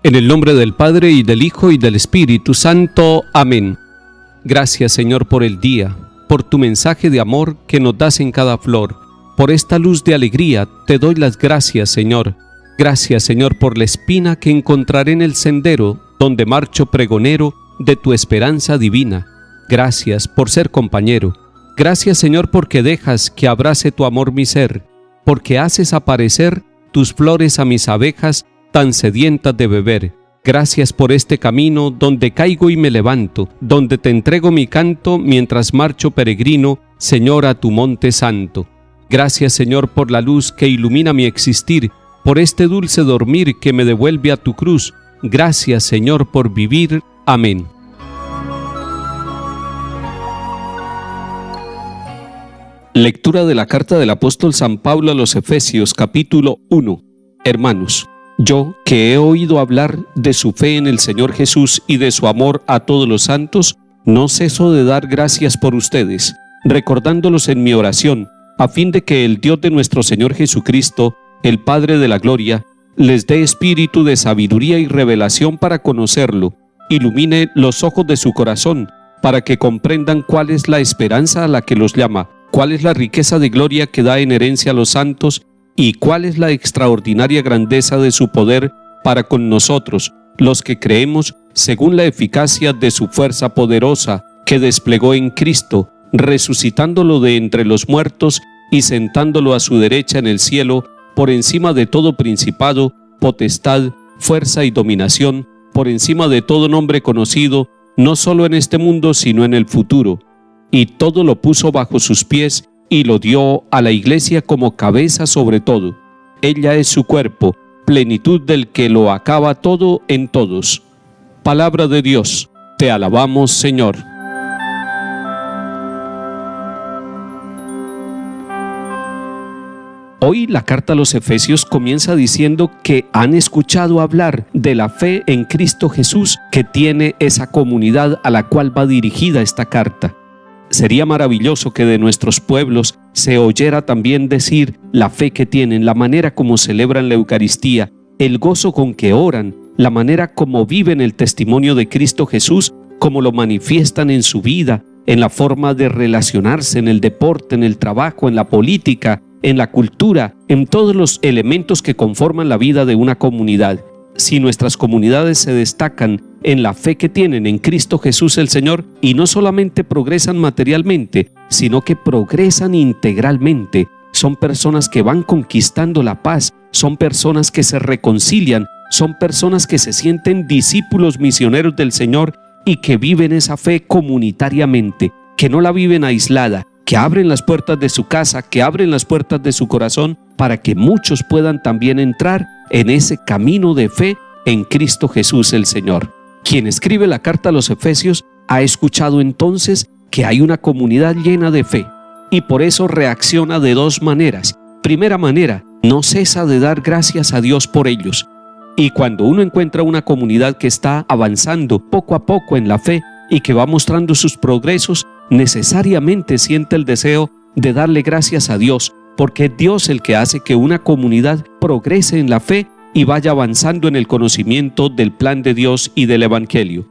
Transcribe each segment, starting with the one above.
En el nombre del Padre, y del Hijo, y del Espíritu Santo. Amén. Gracias, Señor, por el día, por tu mensaje de amor que nos das en cada flor. Por esta luz de alegría te doy las gracias, Señor. Gracias, Señor, por la espina que encontraré en el sendero donde marcho pregonero de tu esperanza divina. Gracias por ser compañero. Gracias, Señor, porque dejas que abrace tu amor mi ser, porque haces aparecer tus flores a mis abejas tan sedientas de beber. Gracias por este camino donde caigo y me levanto, donde te entrego mi canto mientras marcho peregrino, Señor, a tu monte santo. Gracias, Señor, por la luz que ilumina mi existir, por este dulce dormir que me devuelve a tu cruz. Gracias, Señor, por vivir. Amén. Lectura de la carta del apóstol San Pablo a los Efesios, capítulo 1. Hermanos, yo, que he oído hablar de su fe en el Señor Jesús y de su amor a todos los santos, no ceso de dar gracias por ustedes, recordándolos en mi oración, a fin de que el Dios de nuestro Señor Jesucristo, el Padre de la Gloria, les dé espíritu de sabiduría y revelación para conocerlo, ilumine los ojos de su corazón, para que comprendan cuál es la esperanza a la que los llama, cuál es la riqueza de gloria que da en herencia a los santos, y cuál es la extraordinaria grandeza de su poder para con nosotros, los que creemos, según la eficacia de su fuerza poderosa que desplegó en Cristo, resucitándolo de entre los muertos y sentándolo a su derecha en el cielo, por encima de todo principado, potestad, fuerza y dominación, por encima de todo nombre conocido, no solo en este mundo sino en el futuro. Y todo lo puso bajo sus pies y lo dio a la Iglesia como cabeza sobre todo. Ella es su cuerpo, plenitud del que lo acaba todo en todos. Palabra de Dios, te alabamos, Señor. Hoy la carta a los Efesios comienza diciendo que han escuchado hablar de la fe en Cristo Jesús que tiene esa comunidad a la cual va dirigida esta carta. Sería maravilloso que de nuestros pueblos se oyera también decir la fe que tienen, la manera como celebran la Eucaristía, el gozo con que oran, la manera como viven el testimonio de Cristo Jesús, como lo manifiestan en su vida, en la forma de relacionarse, en el deporte, en el trabajo, en la política, en la cultura, en todos los elementos que conforman la vida de una comunidad. Si nuestras comunidades se destacan en la fe que tienen en Cristo Jesús el Señor, y no solamente progresan materialmente, sino que progresan integralmente, son personas que van conquistando la paz, son personas que se reconcilian, son personas que se sienten discípulos misioneros del Señor y que viven esa fe comunitariamente, que no la viven aislada, que abren las puertas de su casa, que abren las puertas de su corazón para que muchos puedan también entrar en ese camino de fe en Cristo Jesús el Señor. Quien escribe la carta a los Efesios ha escuchado entonces que hay una comunidad llena de fe y por eso reacciona de dos maneras. Primera manera, no cesa de dar gracias a Dios por ellos. Y cuando uno encuentra una comunidad que está avanzando poco a poco en la fe y que va mostrando sus progresos, necesariamente siente el deseo de darle gracias a Dios, porque es Dios el que hace que una comunidad progrese en la fe y vaya avanzando en el conocimiento del plan de Dios y del Evangelio.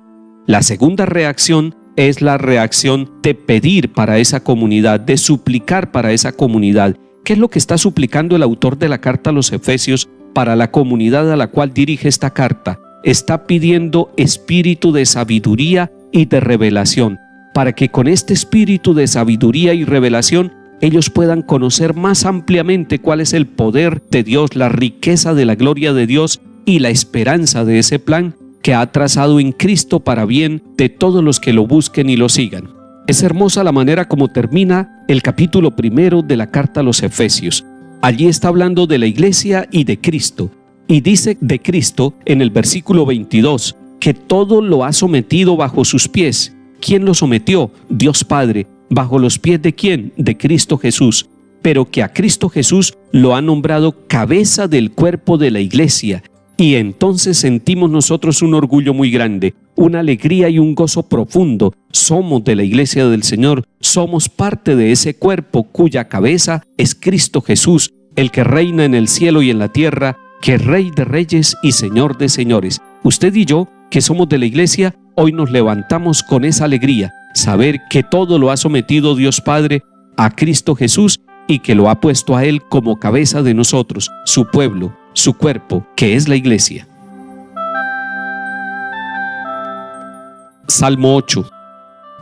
La segunda reacción es la reacción de pedir para esa comunidad, de suplicar para esa comunidad. ¿Qué es lo que está suplicando el autor de la carta a los Efesios para la comunidad a la cual dirige esta carta? Está pidiendo espíritu de sabiduría y de revelación, para que con este espíritu de sabiduría y revelación ellos puedan conocer más ampliamente cuál es el poder de Dios, la riqueza de la gloria de Dios y la esperanza de ese plan que ha trazado en Cristo para bien de todos los que lo busquen y lo sigan. Es hermosa la manera como termina el capítulo 1 de la carta a los Efesios. Allí está hablando de la iglesia y de Cristo, y dice de Cristo en el versículo 22 que todo lo ha sometido bajo sus pies. ¿Quién lo sometió? Dios Padre. ¿Bajo los pies de quién? De Cristo Jesús. Pero que a Cristo Jesús lo ha nombrado cabeza del cuerpo de la iglesia. Y entonces sentimos nosotros un orgullo muy grande, una alegría y un gozo profundo. Somos de la iglesia del Señor, somos parte de ese cuerpo cuya cabeza es Cristo Jesús, el que reina en el cielo y en la tierra, que es Rey de reyes y Señor de señores. Usted y yo, que somos de la iglesia, hoy nos levantamos con esa alegría, saber que todo lo ha sometido Dios Padre a Cristo Jesús y que lo ha puesto a Él como cabeza de nosotros, su pueblo, su cuerpo, que es la iglesia. Salmo 8.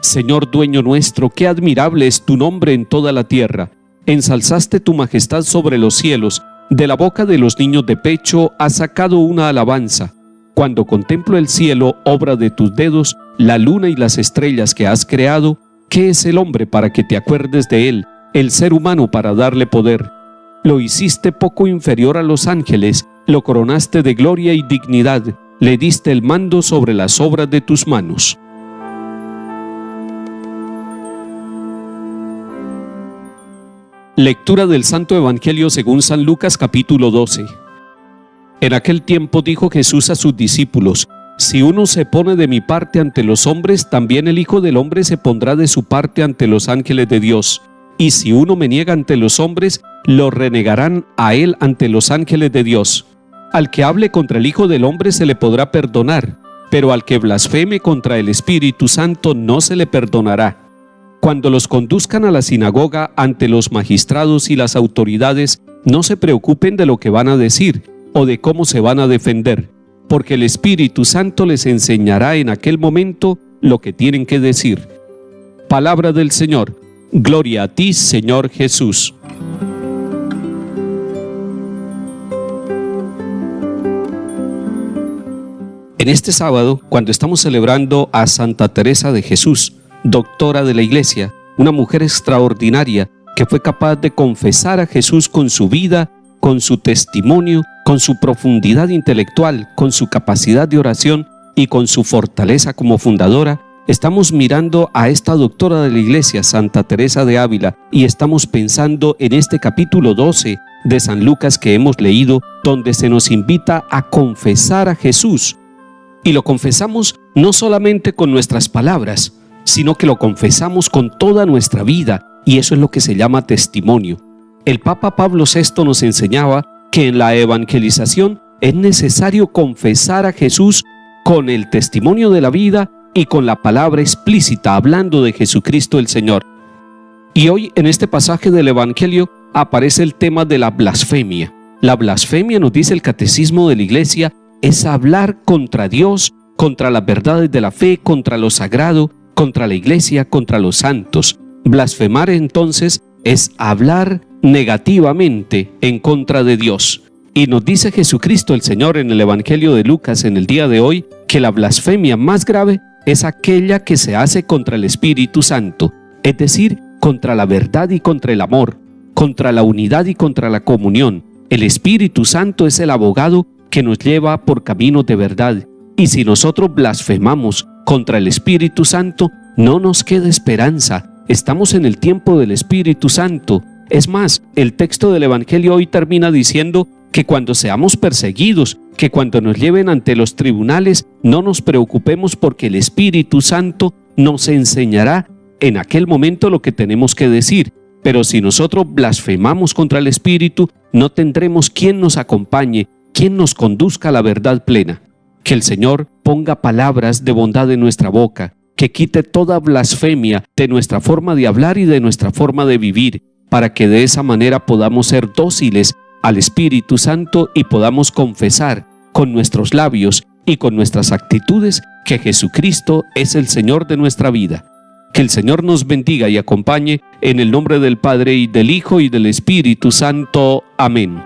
Señor dueño nuestro, qué admirable es tu nombre en toda la tierra. Ensalzaste tu majestad sobre los cielos, de la boca de los niños de pecho has sacado una alabanza. Cuando contemplo el cielo, obra de tus dedos, la luna y las estrellas que has creado, ¿qué es el hombre para que te acuerdes de él, el ser humano para darle poder? Lo hiciste poco inferior a los ángeles, lo coronaste de gloria y dignidad, le diste el mando sobre las obras de tus manos. Lectura del Santo Evangelio según San Lucas capítulo 12. En aquel tiempo dijo Jesús a sus discípulos: si uno se pone de mi parte ante los hombres, también el Hijo del Hombre se pondrá de su parte ante los ángeles de Dios. Y si uno me niega ante los hombres, lo renegarán a él ante los ángeles de Dios. Al que hable contra el Hijo del Hombre se le podrá perdonar, pero al que blasfeme contra el Espíritu Santo no se le perdonará. Cuando los conduzcan a la sinagoga ante los magistrados y las autoridades, no se preocupen de lo que van a decir o de cómo se van a defender, porque el Espíritu Santo les enseñará en aquel momento lo que tienen que decir. Palabra del Señor. Gloria a ti, Señor Jesús. En este sábado, cuando estamos celebrando a Santa Teresa de Jesús, doctora de la Iglesia, una mujer extraordinaria que fue capaz de confesar a Jesús con su vida, con su testimonio, con su profundidad intelectual, con su capacidad de oración y con su fortaleza como fundadora, estamos mirando a esta doctora de la Iglesia, Santa Teresa de Ávila, y estamos pensando en este capítulo 12 de San Lucas que hemos leído, donde se nos invita a confesar a Jesús. Y lo confesamos no solamente con nuestras palabras, sino que lo confesamos con toda nuestra vida, y eso es lo que se llama testimonio. El Papa Pablo VI nos enseñaba que en la evangelización es necesario confesar a Jesús con el testimonio de la vida y con la palabra explícita, hablando de Jesucristo el Señor. Y hoy en este pasaje del Evangelio aparece el tema de la blasfemia. La blasfemia, nos dice el Catecismo de la Iglesia, es hablar contra Dios, contra las verdades de la fe, contra lo sagrado, contra la Iglesia, contra los santos. Blasfemar entonces es hablar negativamente en contra de Dios. Y nos dice Jesucristo el Señor en el Evangelio de Lucas en el día de hoy que la blasfemia más grave es aquella que se hace contra el Espíritu Santo, es decir, contra la verdad y contra el amor, contra la unidad y contra la comunión. El Espíritu Santo es el abogado que nos lleva por caminos de verdad, y si nosotros blasfemamos contra el Espíritu Santo, no nos queda esperanza. Estamos en el tiempo del Espíritu Santo. Es más, el texto del Evangelio hoy termina diciendo que cuando seamos perseguidos, que cuando nos lleven ante los tribunales, no nos preocupemos porque el Espíritu Santo nos enseñará en aquel momento lo que tenemos que decir. Pero si nosotros blasfemamos contra el Espíritu, no tendremos quien nos acompañe, quien nos conduzca a la verdad plena. Que el Señor ponga palabras de bondad en nuestra boca, que quite toda blasfemia de nuestra forma de hablar y de nuestra forma de vivir, para que de esa manera podamos ser dóciles al Espíritu Santo y podamos confesar con nuestros labios y con nuestras actitudes que Jesucristo es el Señor de nuestra vida. Que el Señor nos bendiga y acompañe en el nombre del Padre y del Hijo y del Espíritu Santo. Amén.